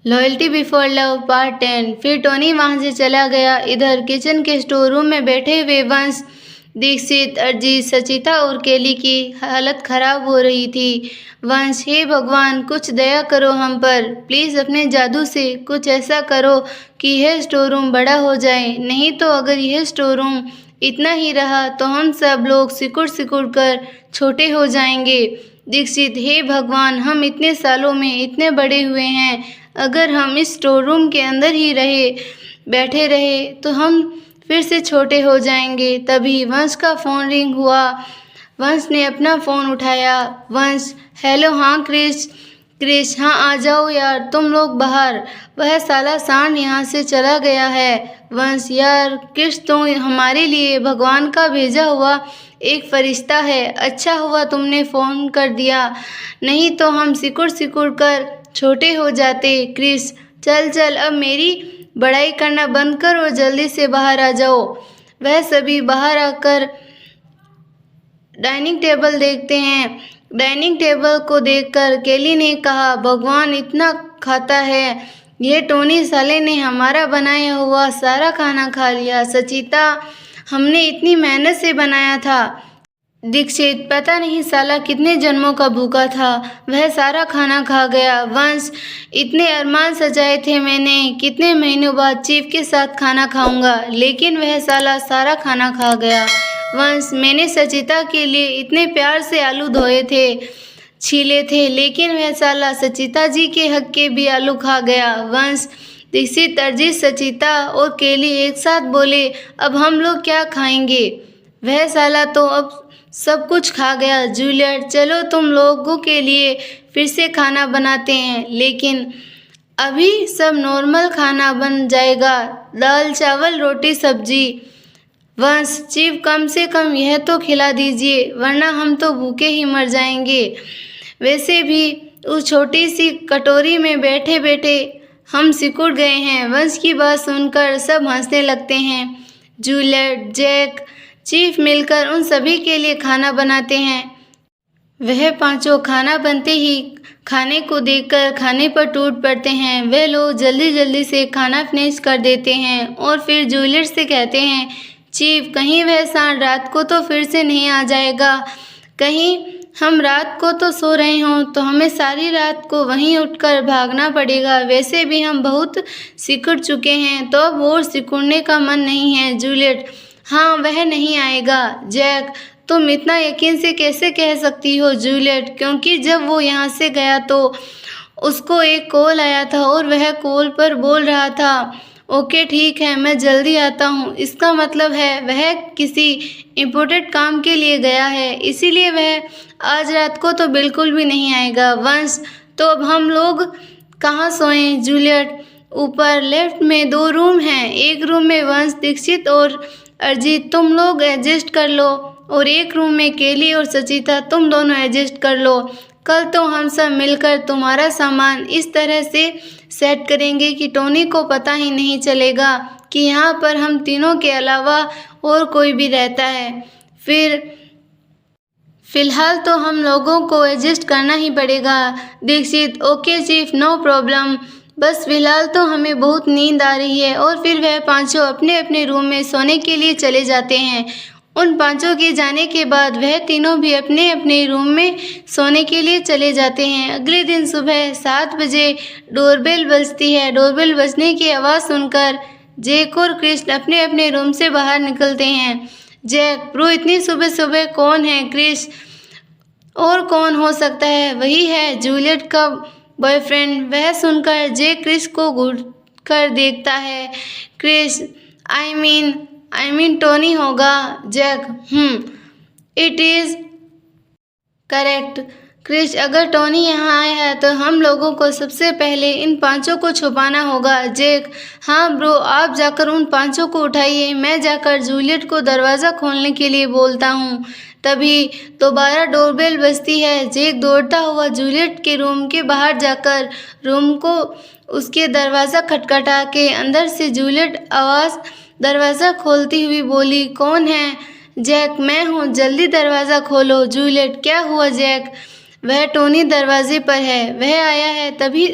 Loyalty before love part 10। फिर Tony वहां से चला गया। इधर किचन के स्टोर रूम में बैठे हुए वंश, दीक्षित, अरिजीत, सचिता और केली की हालत खराब हो रही थी। वंश, हे भगवान, कुछ दया करो हम पर, प्लीज अपने जादू से कुछ ऐसा करो कि यह स्टोर रूम बड़ा हो जाए, नहीं तो अगर यह स्टोर रूम इतना ही रहा तो हम सब लोग सिकुड़ सिकुड़ कर छोटे हो जाएंगे। दीक्षित, हे भगवान, हम इतने सालों में इतने बड़े हुए हैं, अगर हम इस स्टोर रूम के अंदर ही बैठे रहे तो हम फिर से छोटे हो जाएंगे। तभी वंश का फ़ोन रिंग हुआ। वंश ने अपना फ़ोन उठाया। वंश, हेलो, हाँ क्रिश, हाँ आ जाओ यार, तुम लोग बाहर, वह साला सांड यहाँ से चला गया है। वंश, यार क्रिश, तो हमारे लिए भगवान का भेजा हुआ एक फरिश्ता है, अच्छा हुआ तुमने फ़ोन कर दिया, नहीं तो हम सिकुड़ सिकुड़ कर छोटे हो जाते। क्रिश, चल अब मेरी बड़ाई करना बंद कर और जल्दी से बाहर आ जाओ। वह सभी बाहर आकर डाइनिंग टेबल देखते हैं। डाइनिंग टेबल को देखकर केली ने कहा, भगवान इतना खाता है, यह टोनी साले ने हमारा बनाया हुआ सारा खाना खा लिया। सचिता, हमने इतनी मेहनत से बनाया था। दीक्षित, पता नहीं साला कितने जन्मों का भूखा था, वह सारा खाना खा गया। वंश, इतने अरमान सजाए थे मैंने, कितने महीनों बाद चीफ के साथ खाना खाऊंगा, लेकिन वह साला सारा खाना खा गया। वंश, मैंने सचिता के लिए इतने प्यार से आलू धोए थे, छीले थे, लेकिन वह साला सचिता जी के हक के भी आलू खा गया। वंश, दीक्षित, अरिजीत, सचिता और केली एक साथ बोले, अब हम लोग क्या खाएंगे, वह साला तो अब सब कुछ खा गया। जूलियट, चलो तुम लोगों के लिए फिर से खाना बनाते हैं, लेकिन अभी सब नॉर्मल खाना बन जाएगा, दाल चावल रोटी सब्जी। वंश, चीफ, कम से कम यह तो खिला दीजिए, वरना हम तो भूखे ही मर जाएंगे। वैसे भी उस छोटी सी कटोरी में बैठे बैठे हम सिकुड़ गए हैं। वंश की बात सुनकर सब हंसने लगते हैं। जूलियट, जैक, चीफ मिलकर उन सभी के लिए खाना बनाते हैं। वह पांचों खाना बनते ही खाने को देखकर खाने पर टूट पड़ते हैं। वे लोग जल्दी जल्दी से खाना फिनिश कर देते हैं और फिर जूलियट से कहते हैं, चीफ, कहीं वह सांड रात को तो फिर से नहीं आ जाएगा, कहीं हम रात को तो सो रहे हों तो हमें सारी रात को वहीं उठकर भागना पड़ेगा। वैसे भी हम बहुत सिकुड़ चुके हैं, तो अब और सिकुड़ने का मन नहीं है। जूलियट, हाँ, वह नहीं आएगा। जैक, तुम इतना यकीन से कैसे कह सकती हो? जूलियट, क्योंकि जब वो यहाँ से गया तो उसको एक कॉल आया था और वह कॉल पर बोल रहा था, ओके ठीक है, मैं जल्दी आता हूँ। इसका मतलब है वह किसी इम्पोर्टेंट काम के लिए गया है, इसीलिए वह आज रात को तो बिल्कुल भी नहीं आएगा। वंश, तो अब हम लोग कहाँ सोएं? जूलियट, ऊपर लेफ्ट में 2 रूम हैं, एक रूम में वंश, दीक्षित और अरिजीत तुम लोग एडजस्ट कर लो, और एक रूम में केली और सचिता तुम दोनों एडजस्ट कर लो। कल तो हम सब मिलकर तुम्हारा सामान इस तरह से सेट करेंगे कि टोनी को पता ही नहीं चलेगा कि यहाँ पर हम तीनों के अलावा और कोई भी रहता है। फिलहाल तो हम लोगों को एडजस्ट करना ही पड़ेगा। Dikshit, okay chief, no problem, बस फिलहाल तो हमें बहुत नींद आ रही है। और फिर वह पांचों अपने अपने रूम में सोने के लिए चले जाते हैं। उन पांचों के जाने के बाद वह तीनों भी अपने अपने रूम में सोने के लिए चले जाते हैं। अगले दिन सुबह 7 बजे डोरबेल बजती है। डोरबेल बजने की आवाज़ सुनकर जैक और कृष्ण अपने अपने रूम से बाहर निकलते हैं। जैक, ब्रो, इतनी सुबह सुबह कौन है? कृष्ण, और कौन हो सकता है, वही है जूलियट का बॉयफ्रेंड। वह सुनकर जैक कृष्ण को घूर कर देखता है। कृष्ण, आई मीन टोनी होगा। Jack, it is correct. Krish, अगर टोनी यहाँ आया है तो हम लोगों को सबसे पहले इन पांचों को छुपाना होगा। जैक, हाँ ब्रो, आप जाकर उन पांचों को उठाइए, मैं जाकर जूलियट को दरवाज़ा खोलने के लिए बोलता हूँ। तभी दोबारा डोरबेल बजती है। जैक दौड़ता हुआ जूलियट के रूम के बाहर जाकर रूम को उसके दरवाज़ा खटखटा के अंदर से जूलियट आवाज़ दरवाज़ा खोलती हुई बोली, कौन है? जैक, मैं हूँ, जल्दी दरवाज़ा खोलो। जूलियट, क्या हुआ जैक? वह टोनी दरवाजे पर है, वह आया है, तभी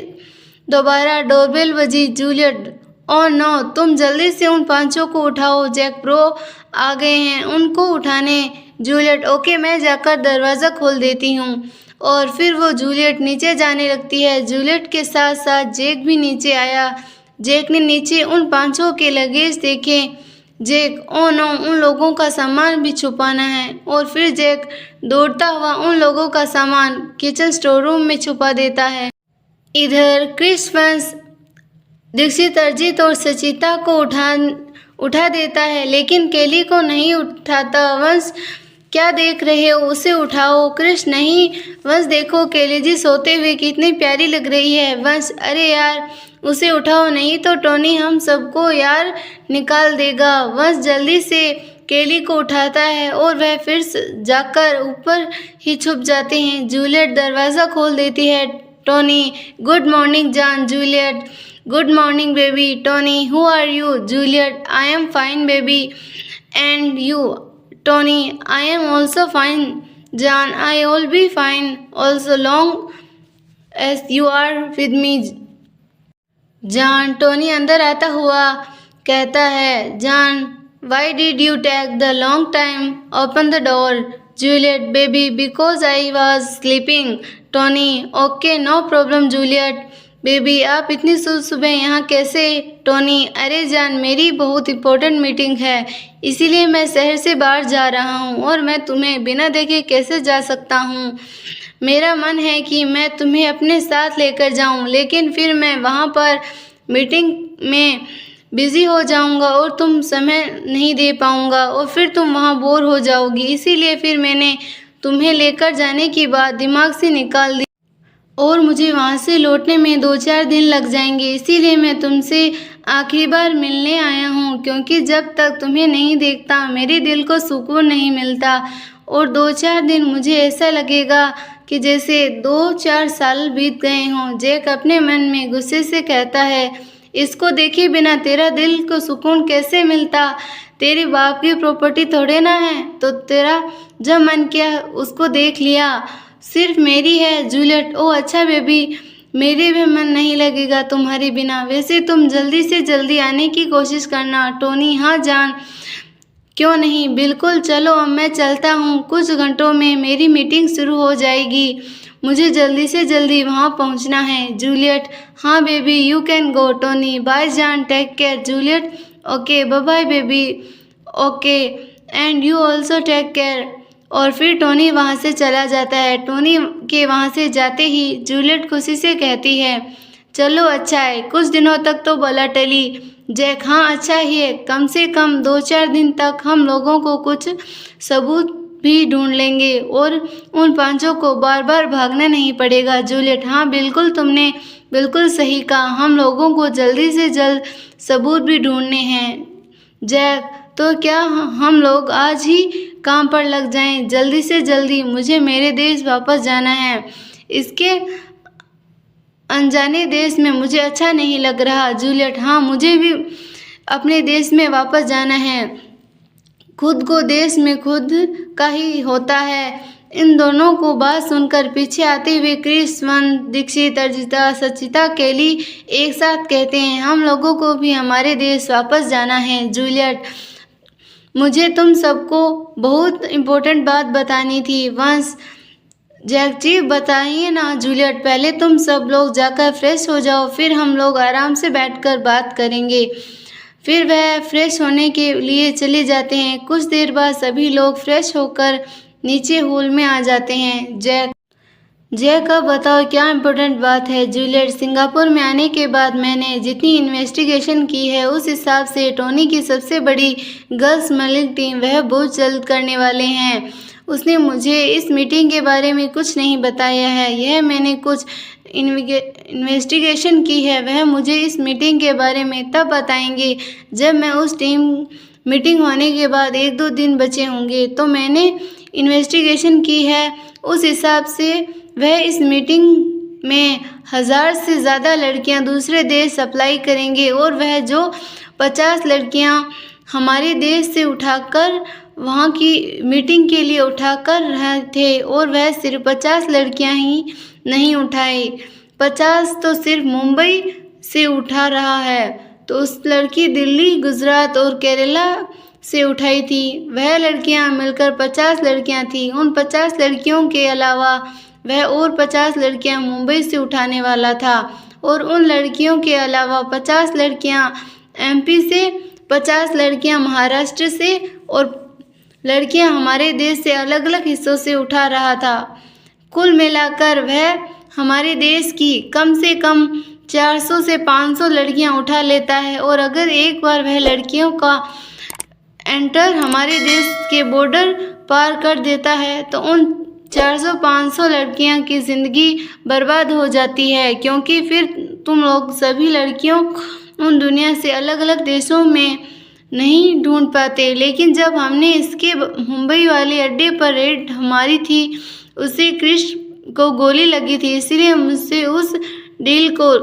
दोबारा डोरबेल बजी। जूलियट, ओह नो, तुम जल्दी से उन पांचों को उठाओ, जैक ब्रो आ गए हैं उनको उठाने। जूलियट, ओके, मैं जाकर दरवाज़ा खोल देती हूँ। और फिर वो जूलियट नीचे जाने लगती है। जूलियट के साथ साथ जैक भी नीचे आया। जैक ने नीचे उन पांचों के लगेज देखे। जैक, ओह नो, उन लोगों का सामान भी छुपाना है। और फिर जैक दौड़ता हुआ उन लोगों का सामान किचन स्टोर रूम में छुपा देता है। इधर क्रिस वंश दीक्षित, अरिजीत और सचिता को उठा देता है, लेकिन केली को नहीं उठाता। वंश, क्या देख रहे हो, उसे उठाओ। क्रिस, नहीं वंश, देखो केली जी सोते हुए कितनी प्यारी लग रही है। वंश, अरे यार उसे उठाओ, नहीं तो टोनी हम सबको यार निकाल देगा। वंश जल्दी से केली को उठाता है और वह फिर जाकर ऊपर ही छुप जाते हैं। जूलियट दरवाज़ा खोल देती है। टोनी, गुड मॉर्निंग जान। Juliet, good morning baby. Tony, who are you? Juliet, I am fine baby, and you? Tony, I am also fine जान, I all be fine also long as you are with me जान। Tony अंदर आता हुआ कहता है, जान, why did you take the long time open the door? Juliet, baby, because I was sleeping. Tony, okay, no problem. Juliet, baby, आप इतनी सुबह यहाँ कैसे? टोनी, अरे जान, मेरी बहुत इम्पोर्टेंट मीटिंग है, इसीलिए मैं शहर से बाहर जा रहा हूँ और मैं तुम्हें बिना देखे कैसे जा सकता हूँ। मेरा मन है कि मैं तुम्हें अपने साथ लेकर जाऊँ, लेकिन फिर मैं वहाँ पर मीटिंग में बिज़ी हो जाऊँगा और तुम समय नहीं दे पाऊँगा और फिर तुम वहाँ बोर हो जाओगी, इसीलिए फिर मैंने तुम्हें लेकर जाने की बात दिमाग से निकाल दी और मुझे वहाँ से लौटने में 2-4 दिन लग जाएंगे, इसीलिए मैं तुमसे आखिरी बार मिलने आया हूँ, क्योंकि जब तक तुम्हें नहीं देखता मेरे दिल को सुकून नहीं मिलता और 2-4 दिन मुझे ऐसा लगेगा कि जैसे 2-4 साल बीत गए हों। जैक अपने मन में गुस्से से कहता है, इसको देखे बिना तेरा दिल को सुकून कैसे मिलता? तेरे बाप की प्रॉपर्टी थोड़े ना है, तो तेरा जब मन किया उसको देख लिया, सिर्फ मेरी है। जूलियट, ओ अच्छा बेबी, मेरे भी मन नहीं लगेगा तुम्हारे बिना, वैसे तुम जल्दी से जल्दी आने की कोशिश करना। टोनी, हाँ जान, क्यों नहीं, बिल्कुल, चलो अब मैं चलता हूँ, कुछ घंटों में मेरी मीटिंग शुरू हो जाएगी, मुझे जल्दी से जल्दी वहाँ पहुँचना है। जूलियट, हाँ baby, you can go. Tony, bye जान, take care. Juliet, okay, bye bye baby, okay, and you also take care. और फिर टोनी वहाँ से चला जाता है। टोनी के वहाँ से जाते ही जूलियट खुशी से कहती है, चलो अच्छा है, कुछ दिनों तक तो बला टली। जैक, हाँ अच्छा ही है, कम से कम 2-4 दिन तक हम लोगों को कुछ सबूत भी ढूंढ लेंगे और उन पांचों को बार बार भागना नहीं पड़ेगा। जूलियट, हाँ बिल्कुल, तुमने बिल्कुल सही कहा, हम लोगों को जल्दी से जल्द सबूत भी ढूंढने हैं। जैक, तो क्या हम लोग आज ही काम पर लग जाएं? जल्दी से जल्दी, मुझे मेरे देश वापस जाना है, इसके अनजाने देश में मुझे अच्छा नहीं लग रहा। जूलियट, हाँ मुझे भी अपने देश में वापस जाना है, खुद को देश में खुद का ही होता है। इन दोनों को बात सुनकर पीछे आते हुए क्रिस, वंश, दीक्षित, अर्जिता, सचिता, केली एक साथ कहते हैं, हम लोगों को भी हमारे देश वापस जाना है। जूलियट, मुझे तुम सबको बहुत इम्पोर्टेंट बात बतानी थी। वंश, जैक जी बताइए ना। जूलियट, पहले तुम सब लोग जाकर फ्रेश हो जाओ, फिर हम लोग आराम से बैठकर बात करेंगे। फिर वह फ्रेश होने के लिए चले जाते हैं। कुछ देर बाद सभी लोग फ्रेश होकर नीचे हॉल में आ जाते हैं। जैक अब बताओ क्या इम्पोर्टेंट बात है? जूलियट, सिंगापुर में आने के बाद मैंने जितनी इन्वेस्टिगेशन की है उस हिसाब से टोनी की सबसे बड़ी गर्ल्स मलिक टीम वह बहुत जल्द करने वाले हैं। उसने मुझे इस मीटिंग के बारे में कुछ नहीं बताया है, यह मैंने कुछ इन्वेस्टिगेशन की है, वह मुझे इस मीटिंग के बारे में तब बताएंगे जब मैं उस टीम मीटिंग होने के बाद 1-2 दिन बचे होंगे। तो मैंने इन्वेस्टिगेशन की है, उस हिसाब से वह इस मीटिंग में 1000 से ज़्यादा लड़कियां दूसरे देश अप्लाई करेंगे और वह जो 50 लड़कियां हमारे देश से उठाकर वहाँ की मीटिंग के लिए उठाकर रहे थे और वह सिर्फ 50 लड़कियां ही नहीं उठाई, 50 तो सिर्फ मुंबई से उठा रहा है, तो उस लड़की दिल्ली, गुजरात और केरला से उठाई थी। वह लड़कियां मिलकर 50 लड़कियां थीं। उन 50 लड़कियों के अलावा वह और 50 लड़कियां मुंबई से उठाने वाला था, और उन लड़कियों के अलावा 50 लड़कियां एमपी से, 50 लड़कियां महाराष्ट्र से और लड़कियां हमारे देश से अलग अलग हिस्सों से उठा रहा था। कुल मिलाकर वह हमारे देश की कम से कम 400 से 500 लड़कियां उठा लेता है, और अगर एक बार वह लड़कियों का एंटर हमारे देश के बॉर्डर पार कर देता है तो उन 400-500 लड़कियां की ज़िंदगी बर्बाद हो जाती है, क्योंकि फिर तुम लोग सभी लड़कियों उन दुनिया से अलग अलग देशों में नहीं ढूंढ पाते। लेकिन जब हमने इसके मुंबई वाले अड्डे पर रेड हमारी थी, उसे क्रिश को गोली लगी थी, इसलिए मुझसे उस डील को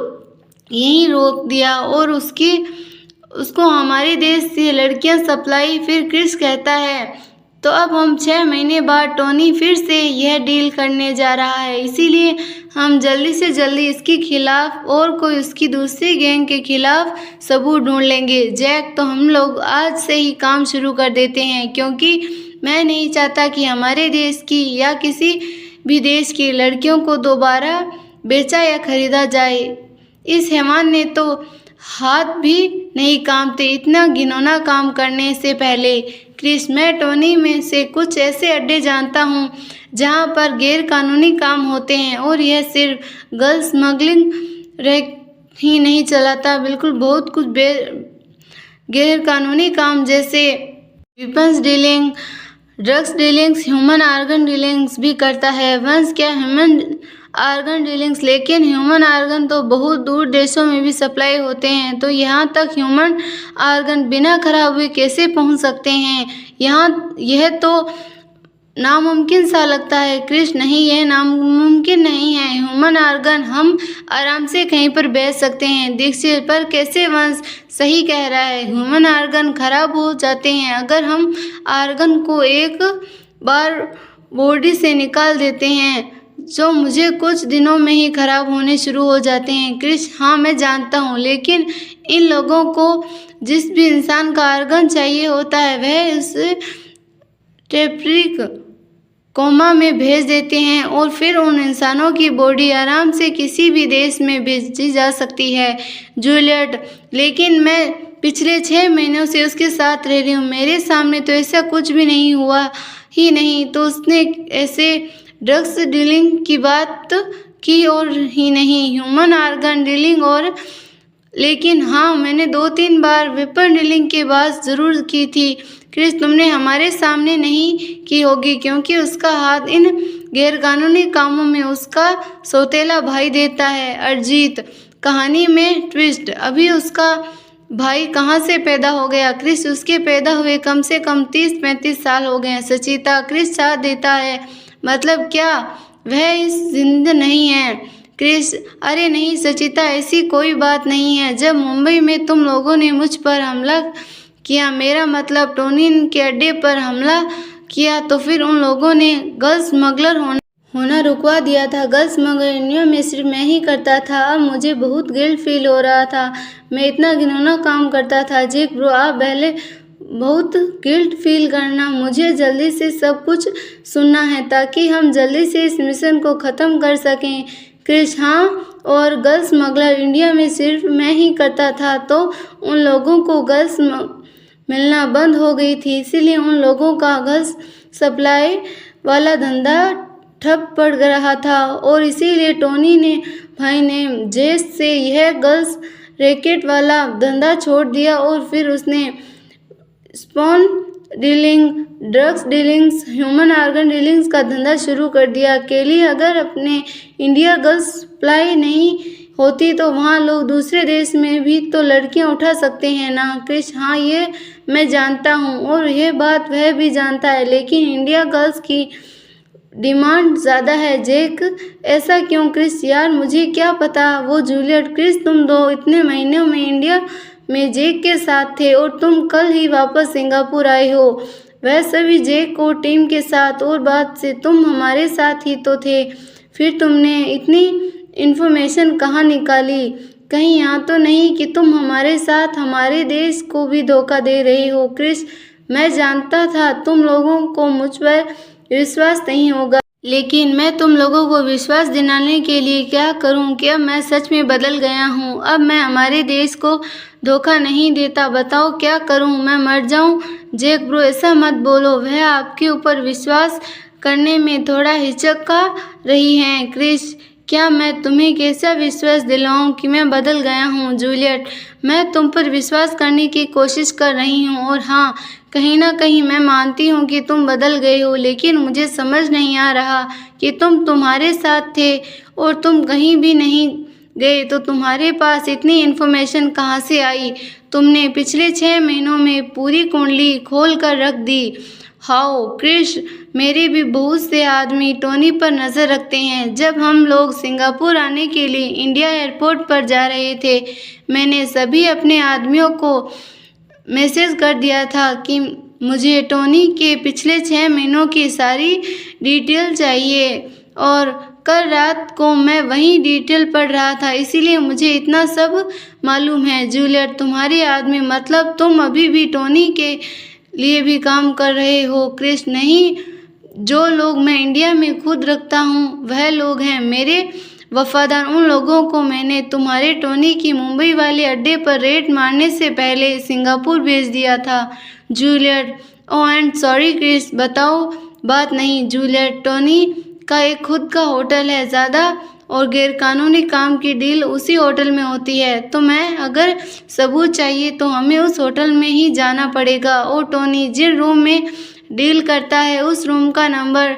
यहीं रोक दिया और उसको हमारे देश से लड़कियां सप्लाई। फिर क्रिस कहता है, तो अब हम 6 महीने बाद टोनी फिर से यह डील करने जा रहा है, इसीलिए हम जल्दी से जल्दी इसके खिलाफ और कोई उसकी दूसरी गैंग के खिलाफ सबूत ढूंढ लेंगे। जैक, तो हम लोग आज से ही काम शुरू कर देते हैं, क्योंकि मैं नहीं चाहता कि हमारे देश की या किसी भी देश की लड़कियों को दोबारा बेचा या खरीदा जाए। इस हैवान ने तो हाथ भी नहीं कांपते इतना घिनौना काम करने से पहले। क्रिस, मैं टोनी में से कुछ ऐसे अड्डे जानता हूँ जहाँ पर गैर कानूनी काम होते हैं, और यह सिर्फ गर्ल स्मगलिंग ही नहीं चलाता, बिल्कुल बहुत कुछ गैर कानूनी काम जैसे weapons dealing, drugs dealings, human organ dealings भी करता है। वंस क्या ह्यूमन आर्गन डीलिंग्स, लेकिन ह्यूमन आर्गन तो बहुत दूर देशों में भी सप्लाई होते हैं, तो यहाँ तक ह्यूमन आर्गन बिना खराब हुए कैसे पहुँच सकते हैं? यह तो नामुमकिन सा लगता है। क्रिश, नहीं, यह नामुमकिन नहीं है। ह्यूमन आर्गन हम आराम से कहीं पर बेच सकते हैं। दीक्षित, पर कैसे? वंश सही कह रहा है, ह्यूमन आर्गन खराब हो जाते हैं अगर हम आर्गन को एक बार बॉडी से निकाल देते हैं, जो मुझे कुछ दिनों में ही खराब होने शुरू हो जाते हैं। क्रिश, हाँ मैं जानता हूँ, लेकिन इन लोगों को जिस भी इंसान का आर्गन चाहिए होता है वह उसे टेप्रिक कोमा में भेज देते हैं, और फिर उन इंसानों की बॉडी आराम से किसी भी देश में भेजी जा सकती है। जूलियट, लेकिन मैं पिछले 6 महीनों से उसके साथ रह रही हूँ, मेरे सामने तो ऐसा कुछ भी नहीं हुआ ही नहीं, तो उसने ऐसे ड्रग्स डीलिंग की बात की और ही नहीं ह्यूमन आर्गन डीलिंग और लेकिन हाँ, मैंने 2-3 बार वेपन डीलिंग की बात ज़रूर की थी। क्रिस, तुमने हमारे सामने नहीं की होगी, क्योंकि उसका हाथ इन गैरकानूनी कामों में उसका सौतेला भाई देता है। अरिजीत, कहानी में ट्विस्ट, अभी उसका भाई कहाँ से पैदा हो गया? क्रिस, उसके पैदा हुए कम से कम 30-35 साल हो गए हैं। सचिता, क्रिस साथ देता है, मतलब क्या वह इस जिंदा नहीं है? क्रिस, अरे नहीं सचिता, ऐसी कोई बात नहीं है। जब मुंबई में तुम लोगों ने मुझ पर हमला किया, मेरा मतलब टोनी के अड्डे पर हमला किया, तो फिर उन लोगों ने गर्ल स्मगलर होना रुकवा दिया था। गर्ल स्मगलर इंडिया में सिर्फ मैं ही करता था। अब मुझे बहुत गिल्ट फील हो रहा था, मैं इतना घिनौना काम करता था। जेक ब्रो, आप पहले बहुत गिल्ट फील करना, मुझे जल्दी से सब कुछ सुनना है ताकि हम जल्दी से इस मिशन को ख़त्म कर सकें। क्रिश, हाँ, और गर्ल स्मगलर इंडिया में सिर्फ मैं ही करता था, तो उन लोगों को गर्ल्स मिलना बंद हो गई थी, इसीलिए उन लोगों का गर्ल्स सप्लाई वाला धंधा ठप पड़ रहा था, और इसीलिए टोनी ने भाई ने जेस से यह गर्ल्स रैकेट वाला धंधा छोड़ दिया, और फिर उसने स्पॉन dealing, drugs dealings, human organ dealings का धंधा शुरू कर दिया। केली, अगर अपने इंडिया गर्ल्स सप्लाई नहीं होती तो वहाँ लोग दूसरे देश में भी तो लड़कियाँ उठा सकते हैं ना? क्रिश, हाँ ये मैं जानता हूँ, और यह बात वह भी जानता है, लेकिन इंडिया गर्ल्स की डिमांड ज़्यादा है। जेक, ऐसा क्यों? क्रिश, यार मुझे क्या पता। वो जूलियट, क्रिश, तुम 2 इतने महीनों में इंडिया में जेक के साथ थे, और तुम कल ही वापस सिंगापुर आए हो, वह सभी जेक को टीम के साथ, और बात से तुम हमारे साथ ही तो थे, फिर तुमने इतनी इन्फॉर्मेशन कहाँ निकाली? कहीं यहाँ तो नहीं कि तुम हमारे साथ हमारे देश को भी धोखा दे रहे हो? क्रिस, मैं जानता था तुम लोगों को मुझ पर विश्वास नहीं होगा, लेकिन मैं तुम लोगों को विश्वास दिलाने के लिए क्या करूं कि अब मैं सच में बदल गया हूं। अब मैं हमारे देश को धोखा नहीं देता। बताओ क्या करूं? मैं मर जाऊं? जैक ब्रो, ऐसा मत बोलो। वह आपके ऊपर विश्वास करने में थोड़ा हिचका रही हैं। क्रिस, क्या मैं तुम्हें कैसा विश्वास दिलाऊं कि मैं बदल गया हूँ? जूलियट, मैं तुम पर विश्वास करने की कोशिश कर रही हूँ और हाँ, कहीं ना कहीं मैं मानती हूँ कि तुम बदल गए हो, लेकिन मुझे समझ नहीं आ रहा कि तुम तुम्हारे साथ थे और तुम कहीं भी नहीं गए तो तुम्हारे पास इतनी इन्फॉर्मेशन कहाँ से आई? तुमने पिछले 6 महीनों में पूरी कुंडली खोल कर रख दी। हाओ क्रिश, मेरे भी बहुत से आदमी टोनी पर नज़र रखते हैं। जब हम लोग सिंगापुर आने के लिए इंडिया एयरपोर्ट पर जा रहे थे, मैंने सभी अपने आदमियों को मैसेज कर दिया था कि मुझे टोनी के पिछले 6 महीनों की सारी डिटेल चाहिए और कल रात को मैं वही डिटेल पढ़ रहा था, इसीलिए मुझे इतना सब मालूम है। जूलियट, तुम्हारे आदमी मतलब तुम अभी भी टोनी के लिए भी काम कर रहे हो? क्रिस, नहीं, जो लोग मैं इंडिया में खुद रखता हूँ वह लोग हैं मेरे वफादार। उन लोगों को मैंने तुम्हारे टोनी की मुंबई वाले अड्डे पर रेड मारने से पहले सिंगापुर भेज दिया था। Juliet, oh and sorry Chris, बताओ बात नहीं। जूलियट, टोनी का एक खुद का होटल है, ज़्यादा और गैरकानूनी काम की डील उसी होटल में होती है, तो मैं अगर सबूत चाहिए तो हमें उस होटल में ही जाना पड़ेगा। और टोनी जिन रूम में डील करता है उस रूम का नंबर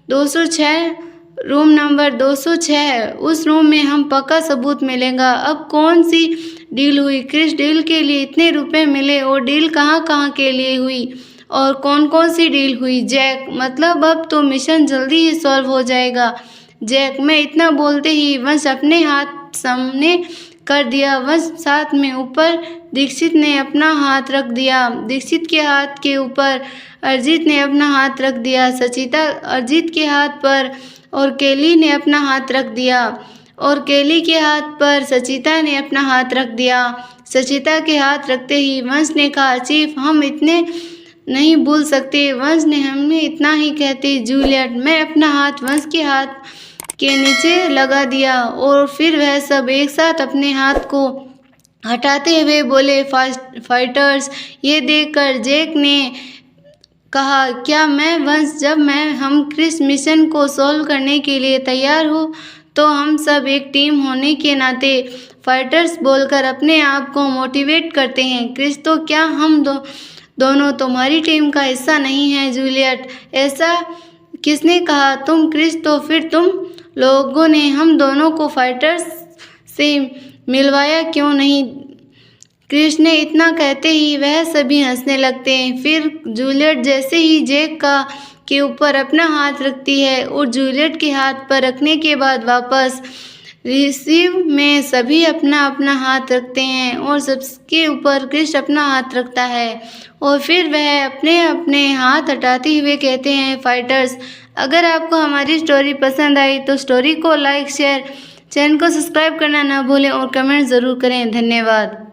206 रूम नंबर 206 है, उस रूम में हम पक्का सबूत मिलेगा। अब कौन सी डील हुई? क्रिस, डील के लिए इतने रुपए मिले और डील कहाँ कहाँ के लिए हुई और कौन कौन सी डील हुई? जैक, मतलब अब तो मिशन जल्दी ही सॉल्व हो जाएगा। जैक, मैं इतना बोलते ही वंश अपने हाथ सामने कर दिया। वंश साथ में ऊपर दीक्षित ने अपना हाथ रख दिया। दीक्षित के हाथ के ऊपर अरिजीत ने अपना हाथ रख दिया। सचिता अरिजीत के हाथ पर और केली ने अपना हाथ रख दिया और केली के हाथ पर सचिता ने अपना हाथ रख दिया। सचिता के हाथ रखते ही वंश ने कहा, चीफ, हम इतने नहीं भूल सकते। वंश ने हमें इतना ही कहते। जूलियट, मैं अपना हाथ वंश के हाथ के नीचे लगा दिया और फिर वह सब एक साथ अपने हाथ को हटाते हुए बोले, फाइटर्स। ये देखकर जैक ने कहा, क्या मैं वंश, जब हम क्रिस मिशन को सॉल्व करने के लिए तैयार हो तो हम सब एक टीम होने के नाते फाइटर्स बोलकर अपने आप को मोटिवेट करते हैं। क्रिस, तो क्या हम दोनों तुम्हारी टीम का हिस्सा नहीं है? जूलियट, ऐसा किसने कहा? तुम क्रिस, तो फिर तुम लोगों ने हम दोनों को फाइटर्स से मिलवाया क्यों नहीं? क्रिस ने इतना कहते ही वह सभी हंसने लगते हैं। फिर जूलियट जैसे ही जैक के ऊपर अपना हाथ रखती है और जूलियट के हाथ पर रखने के बाद वापस रिसीव में सभी अपना अपना हाथ रखते हैं और सबके ऊपर क्रिस अपना हाथ रखता है और फिर वह अपने अपने हाथ हटाते हुए कहते हैं, फाइटर्स, अगर आपको हमारी स्टोरी पसंद आई तो स्टोरी को लाइक, शेयर, चैनल को सब्सक्राइब करना ना भूलें और कमेंट ज़रूर करें। धन्यवाद।